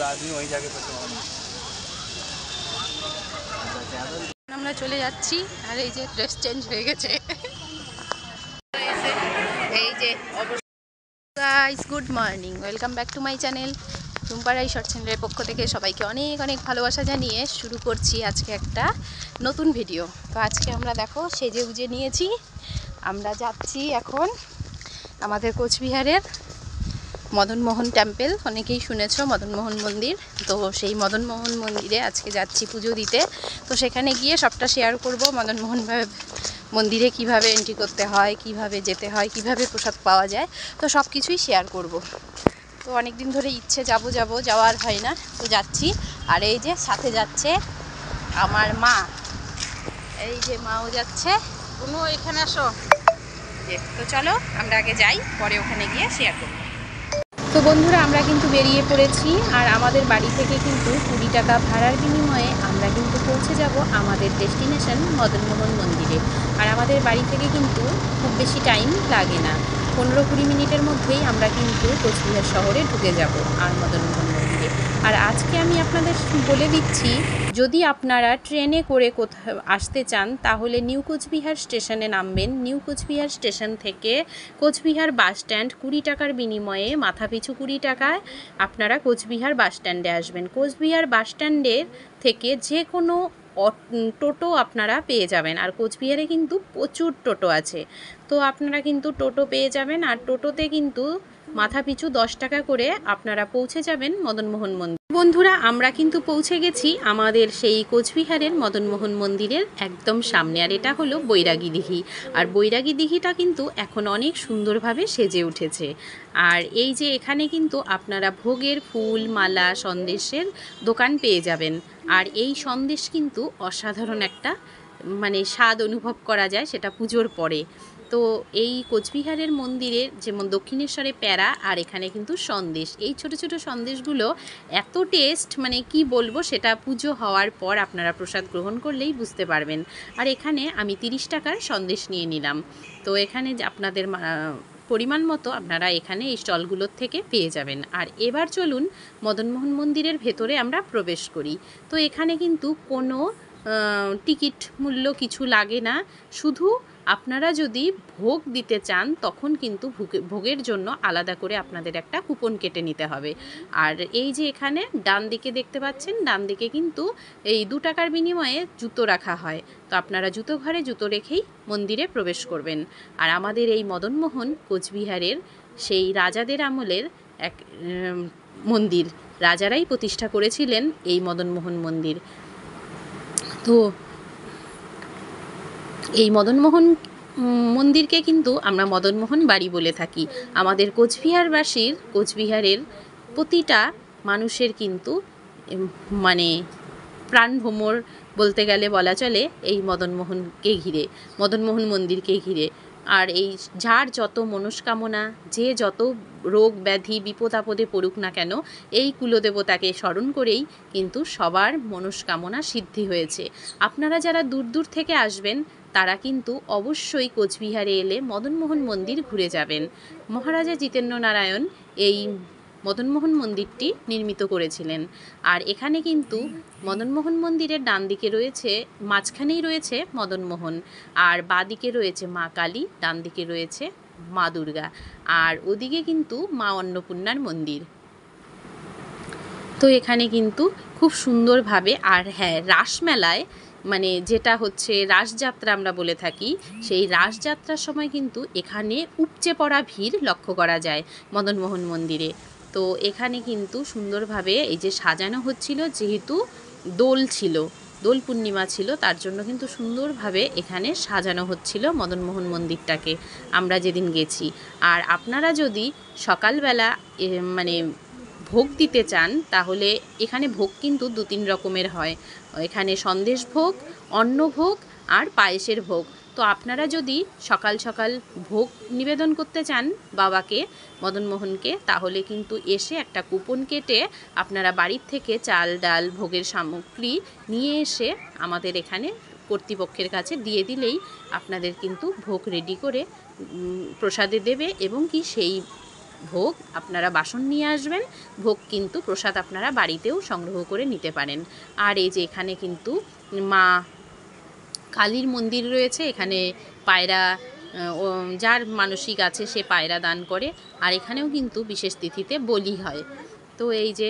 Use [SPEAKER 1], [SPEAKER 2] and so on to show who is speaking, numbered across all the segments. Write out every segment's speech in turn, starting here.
[SPEAKER 1] आदमी वही जाके
[SPEAKER 2] আমরা চলে যাচ্ছি আর এই যে ড্রেস চেঞ্জ হয়ে গেছে। এই যে guys, good morning, welcome back to my channel টুম্পারাই শর্ট চ্যানেলের পক্ষ থেকে সবাইকে অনেক অনেক ভালোবাসা জানিয়ে শুরু করছি আজকে একটা নতুন ভিডিও। তো আজকে আমরা দেখো সেজে গুজে নিয়েছি, আমরা যাচ্ছি এখন আমাদের কোচবিহারের মদনমোহন টেম্পল, অনেকেই শুনেছো মদনমোহন মন্দির। তো সেই মদনমোহন মন্দিরে আজকে যাচ্ছি পুজো দিতে। তো সেখানে গিয়ে সবটা শেয়ার করব, মদনমোহন মন্দিরে কিভাবে এন্ট্রি করতে হয়, কিভাবে যেতে হয়, কিভাবে প্রসাদ পাওয়া যায়, তো সব কিছুই শেয়ার করব। তো অনেক দিন ধরে ইচ্ছে যাওয়ার হয় না, তো যাচ্ছি। আর এই যে সাথে যাচ্ছে আমার মা, এই যে মাও যাচ্ছে। কোনো এখানে আসো। তো চলো আমরা আগে যাই, পরে ওখানে গিয়ে শেয়ার করব। তো বন্ধুরা, আমরা কিন্তু বেরিয়ে পড়েছি, আর আমাদের বাড়ি থেকে কিন্তু 20 টাকা ভাড়ার বিনিময়ে আমরা কিন্তু পৌঁছে যাব আমাদের ডেস্টিনেশন মদনমোহন মন্দিরে। আর আমাদের বাড়ি থেকে কিন্তু খুব বেশি টাইম লাগে না, 15-20 মিনিটের মধ্যেই আমরা কিন্তু কোচবিহার শহরে ঢুকে যাব আর মদনমোহন মন্দিরে। আর আজকে আমি আপনাদের বলে দিচ্ছি, যদি আপনারা ট্রেনে করে কোথাও আসতে চান তাহলে নিউ কোচবিহার স্টেশনে নামবেন। নিউ কোচবিহার স্টেশন থেকে কোচবিহার বাস স্ট্যান্ড 20 টাকার বিনিময়ে মাথাপিছু 20 টাকায় আপনারা কোচবিহার বাস স্ট্যান্ডে আসবেন। কোচবিহার বাস স্ট্যান্ডের থেকে যে কোনো টোটো আপনারা পেয়ে যাবেন, আর কোচবিহারে কিন্তু প্রচুর টোটো আছে, তো আপনারা কিন্তু টোটো পেয়ে যাবেন। আর টোটোতে কিন্তু মাথাপিছু 10 টাকা করে আপনারা পৌঁছে যাবেন মদনমোহন মন্দির। বন্ধুরা, আমরা কিন্তু পৌঁছে গেছি আমাদের সেই কোচবিহারের মদনমোহন মন্দিরের একদম সামনে, আর এটা হলো বৈরাগী দিঘি। আর বৈরাগী দিঘিটা কিন্তু এখন অনেক সুন্দরভাবে সেজে উঠেছে। আর এই যে এখানে কিন্তু আপনারা ভোগের ফুল, মালা, সন্দেশের দোকান পেয়ে যাবেন। আর এই সন্দেশ কিন্তু অসাধারণ একটা স্বাদ অনুভব করা যায়, সেটা পুজোর পরে। তো এই কোচবিহারের মন্দিরের যেমন দক্ষিণেশ্বরে প্যারা, আর এখানে কিন্তু সন্দেশ, এই ছোট ছোট সন্দেশগুলো এত টেস্ট, কি বলবো, সেটা পুজো হওয়ার পর আপনারা প্রসাদ গ্রহণ করলেই বুঝতে পারবেন। আর এখানে আমি 30 টাকার সন্দেশ নিয়ে নিলাম। তো এখানে আপনাদের পরিমাণ মতো আপনারা এখানে এই স্টলগুলোর থেকে পেয়ে যাবেন। আর এবার চলুন মদনমোহন মন্দিরের ভেতরে আমরা প্রবেশ করি। তো এখানে কিন্তু কোনো টিকিট মূল্য কিছু লাগে না, শুধু আপনারা যদি ভোগ দিতে চান তখন কিন্তু ভোগের জন্য আলাদা করে আপনাদের একটা কুপন কেটে নিতে হবে। আর এই যে এখানে ডান দিকে দেখতে পাচ্ছেন, ডান দিকে কিন্তু এই 2 টাকার বিনিময়ে জুতো রাখা হয়, তো আপনারা জুতো ঘরে জুতো রেখেই মন্দিরে প্রবেশ করবেন। আর আমাদের এই মদনমোহন কোচবিহারের সেই রাজাদের আমলের এক মন্দির, রাজারাই প্রতিষ্ঠা করেছিলেন এই মদনমোহন মন্দির। তো এই মদনমোহন মন্দিরকে কিন্তু আমরা মদনমোহন বাড়ি বলে থাকি। আমাদের কোচবিহারের প্রতিটা মানুষের কিন্তু প্রাণ ভ্রমর বলতে গেলে বলা চলে এই মদনমোহন মন্দিরকে ঘিরে। আর এই যার যত মনস্কামনা, যে যত রোগ ব্যাধি বিপদ আপদে পড়ুক না কেন, এই কুলদেবতাকে স্মরণ করেই কিন্তু সবার মনস্কামনা সিদ্ধি হয়েছে। আপনারা যারা দূর দূর থেকে আসবেন তারা কিন্তু অবশ্যই কোচবিহারে এলে মদনমোহন মন্দির ঘুরে যাবেন। মহারাজা জিতেন্দ্র নারায়ণ এই মদনমোহন মন্দিরটি নির্মিত করেছিলেন। আর এখানে কিন্তু মদনমোহন মন্দিরের ডান দিকে রয়েছে, মাঝখানেই রয়েছে মদনমোহন, আর বাঁ দিকে রয়েছে মা কালী, ডান দিকে রয়েছে মা দুর্গা, আর ওদিকে কিন্তু মা অন্নপূর্ণার মন্দির। তো এখানে কিন্তু খুব সুন্দরভাবে, আর হ্যাঁ, রাসমেলায় যেটা হচ্ছে রাসযাত্রা আমরা বলে থাকি, সেই রাসযাত্রার সময় কিন্তু এখানে উপচে পড়া ভিড় লক্ষ্য করা যায় মদনমোহন মন্দিরে। তো এখানে কিন্তু সুন্দরভাবে এই যে সাজানো হচ্ছিল, যেহেতু দোল পূর্ণিমা ছিল, তার জন্য কিন্তু সুন্দরভাবে এখানে সাজানো হচ্ছিল মদনমোহন মন্দিরটাকে আমরা যেদিন গেছি। আর আপনারা যদি সকালবেলা ভোগ দিতে চান তাহলে এখানে ভোগ কিন্তু 2-3 রকমের হয়। এখানে সন্দেশ ভোগ, অন্নভোগ আর পায়েসের ভোগ। তো আপনারা যদি সকাল সকাল ভোগ নিবেদন করতে চান বাবাকে, মদনমোহনকে, তাহলে কিন্তু এসে একটা কুপন কেটে আপনারা বাড়ির থেকে চাল ডাল ভোগের সামগ্রী নিয়ে এসে আমাদের এখানে কর্তৃপক্ষের কাছে দিয়ে দিলেই আপনাদের কিন্তু ভোগ রেডি করে প্রসাদে দেবে, এবং কি সেই ভোগ আপনারা বাসন নিয়ে আসবেন, ভোগ কিন্তু প্রসাদ আপনারা বাড়িতেও সংগ্রহ করে নিতে পারেন। আর এই যে এখানে কিন্তু মা কালীর মন্দির রয়েছে, এখানে পায়রা যার মানসিক আছে সে পায়রা দান করে। আর এখানেও কিন্তু বিশেষ তিথিতে বলি হয়। তো এই যে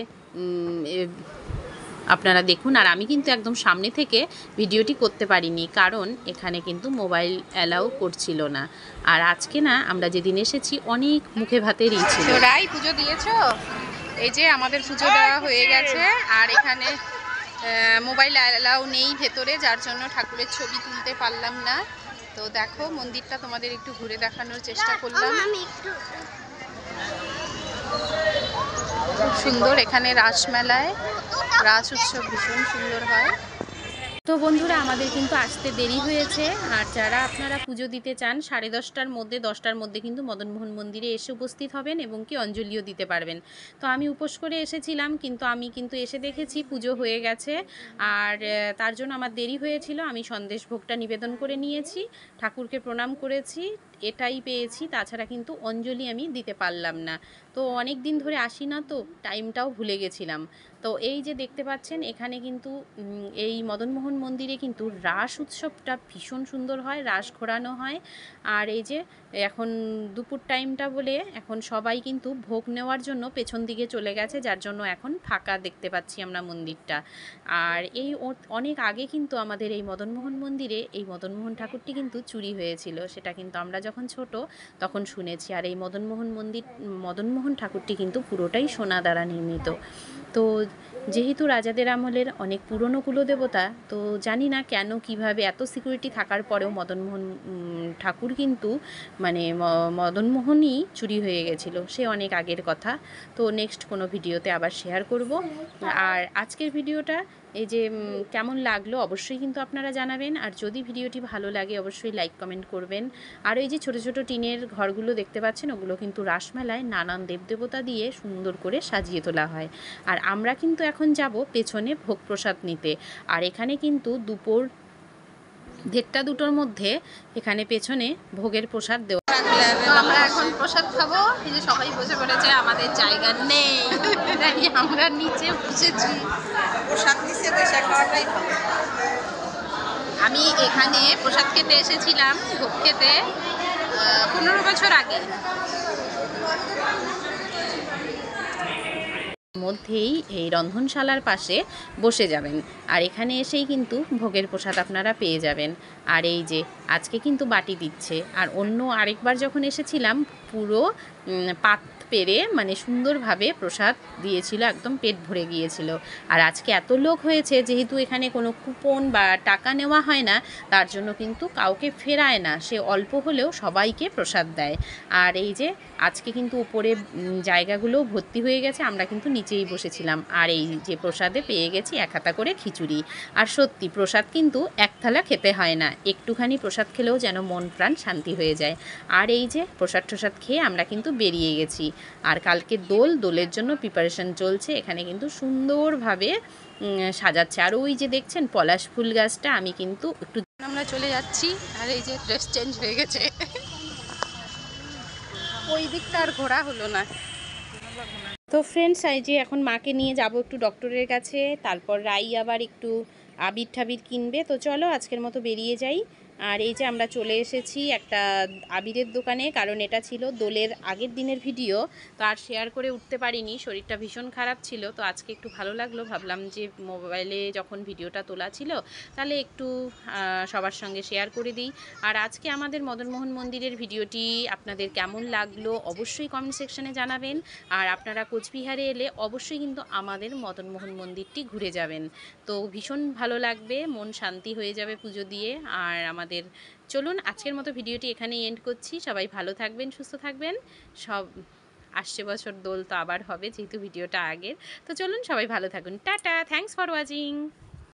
[SPEAKER 2] আপনারা দেখুন। আর আমি কিন্তু একদম সামনে থেকে ভিডিওটি করতে পারিনি, কারণ এখানে কিন্তু মোবাইল অ্যালাউ করছিল না। আর আজকে না আমরা যেদিন এসেছি অনেক মুখে ভাতেরই ছিল। রাই পুজো দিয়েছো? এই যে আমাদের পুজো দেওয়া হয়ে গেছে। আর এখানে মোবাইল অ্যালাউ নেই ভেতরে, যার জন্য ঠাকুরের ছবি তুলতে পারলাম না। তো দেখো মন্দিরটা তোমাদের একটু ঘুরে দেখানোর চেষ্টা করলাম। খুব সুন্দর, এখানে রাসমেলায় রাস উৎসব ভীষণ সুন্দর হয়। তো বন্ধুরা আমাদের কিন্তু আসতে দেরি হয়েছে। আর যারা আপনারা পুজো দিতে চান 10:30টার মধ্যে কিন্তু মদনমোহন মন্দিরে এসে উপস্থিত হবেন এবং কি অঞ্জলিও দিতে পারবেন। তো আমি উপোস করে এসেছিলাম, কিন্তু আমি এসে দেখেছি পুজো হয়ে গেছে। আর তার জন্য আমার দেরি হয়েছিল। আমি সন্দেশ ভোগটা নিবেদন করে নিয়েছি, ঠাকুরকে প্রণাম করেছি, এটাই পেয়েছি। তাছাড়া কিন্তু অঞ্জলি আমি দিতে পারলাম না। তো অনেক দিন ধরে আসি না, তো টাইমটাও ভুলে গেছিলাম। তো এই যে দেখতে পাচ্ছেন এখানে কিন্তু এই মদনমোহন মন্দিরে কিন্তু রাস উৎসবটা ভীষণ সুন্দর হয়, রাস ঘোরানো হয়। আর এই যে এখন দুপুর টাইমটা বলে এখন সবাই কিন্তু ভোগ নেওয়ার জন্য পেছন দিকে চলে গেছে, যার জন্য এখন ফাঁকা দেখতে পাচ্ছি আমরা মন্দিরটা। আর এই অনেক আগে কিন্তু আমাদের এই মদনমোহন মন্দিরে এই মদনমোহন ঠাকুরটি কিন্তু চুরি হয়েছিল, সেটা কিন্তু আমরা যখন ছোট তখন শুনেছি। আর এই মদনমোহন ঠাকুরটি কিন্তু পুরোটাই সোনা দ্বারা নির্মিত। তো যেহেতু রাজাদের আমলের অনেক পুরনো কুলদেবতা, তো জানি না কেন কিভাবে এত সিকিউরিটি থাকার পরেও মদনমোহন ঠাকুর কিন্তু মানে মদনমোহনই চুরি হয়ে গেছিল, সে অনেক আগের কথা। তো নেক্সট কোনো ভিডিওতে আবার শেয়ার করব। আর আজকের ভিডিওটা এই যে কেমন লাগলো অবশ্যই কিন্তু আপনারা জানাবেন। আর যদি ভিডিওটি ভালো লাগে অবশ্যই লাইক কমেন্ট করবেন। আর এই যে ছোট ছোট টিনের ঘরগুলো দেখতে পাচ্ছেন, ওগুলো কিন্তু রাসমেলায় নানান দেবদেবতা দিয়ে সুন্দর করে সাজিয়ে তোলা হয়। আর আমরা কিন্তু এখন যাব পেছনে ভোগ প্রসাদ নিতে। আর এখানে কিন্তু দুপুর 1:30-2টোর মধ্যে এখানে পেছনে ভোগের প্রসাদ দেওয়া। আমরা এখন প্রসাদ খাবো। এই যে সবাই বসে পড়েছে, আমাদের জায়গা নেই, তাই আমরা নিচে বসেছি। প্রসাদ নিচে বসে খাওয়াটাই ভালো। আমি এখানে প্রসাদ খেতে এসেছিলাম, ভোগ খেতে 15 বছর আগে। মধ্যেই এই রন্ধনশালার পাশে বসে যাবেন, আর এখানে এসেই কিন্তু ভোগের প্রসাদ আপনারা পেয়ে যাবেন। আর এই যে আজকে কিন্তু বাটি দিচ্ছে। আর অন্য আরেকবার যখন এসেছিলাম পুরো পাত পেরে মানে সুন্দরভাবে প্রসাদ দিয়েছিল, একদম পেট ভরে গিয়েছিল। আর আজকে এত লোক হয়েছে, যেহেতু এখানে কোনো কুপন বা টাকা নেওয়া হয় না, তার জন্য কিন্তু কাউকে ফেরায় না, সে অল্প হলেও সবাইকে প্রসাদ দেয়। আর এই যে আজকে কিন্তু উপরে জায়গাগুলো ভর্তি হয়ে গেছে, আমরা কিন্তু নিচেই বসেছিলাম। আর এই যে প্রসাদে পেয়ে গেছি 1 হাতা করে খিচুড়ি। আর সত্যি প্রসাদ কিন্তু এক থালা খেতে হয় না, একটুখানি প্রসাদ খেলেও যেন মন প্রাণ শান্তি হয়ে যায়। আর এই যে প্রসাদ খেয়ে আমরা কিন্তু বেরিয়ে গেছি। আর কালকে দোলের জন্য প্রিপারেশন চলছে, এখানে কিন্তু সুন্দরভাবে সাজাচ্ছে। আর ওই যে দেখছেন পলাশ ফুল গাছটা, আমি কিন্তু একটু আমরা চলে যাচ্ছি। আর এই যে ড্রেস চেঞ্জ হয়ে গেছে, ওই দিকটা আর ঘোরা হলো না। তো ফ্রেন্ডস এই যে এখন মাকে নিয়ে যাব একটু ডক্টরের কাছে, তারপর রাই আবার একটু আবির ঠাবির কিনবে। তো চলো আজকের মতো বেরিয়ে যাই। আর এই যে আমরা চলে এসেছি একটা আবিরের দোকানে, কারণ এটা ছিল দোলের আগের দিনের ভিডিও, তো আর শেয়ার করে উঠতে পারিনি, শরীরটা ভীষণ খারাপ ছিল। তো আজকে একটু ভালো লাগলো, ভাবলাম যে মোবাইলে যখন ভিডিওটা তোলা ছিল তাহলে একটু সবার সঙ্গে শেয়ার করে দিই। আর আজকে আমাদের মদনমোহন মন্দিরের ভিডিওটি আপনাদের কেমন লাগলো অবশ্যই কমেন্ট সেকশনে জানাবেন। আর আপনারা কোচবিহারে এলে অবশ্যই কিন্তু আমাদের মদনমোহন মন্দিরটি ঘুরে যাবেন, তো ভীষণ ভালো লাগবে, মন শান্তি হয়ে যাবে পুজো দিয়ে। আর আমাদের চলুন আজকের মতো ভিডিওটি এখানেই এন্ড করছি। সবাই ভালো থাকবেন, সুস্থ থাকবেন। সব আসছে বছর দোল তো আবার হবে, যেহেতু ভিডিওটা আগের। তো চলুন সবাই ভালো থাকুন, টাটা, থ্যাঙ্কস ফর ওয়াচিং।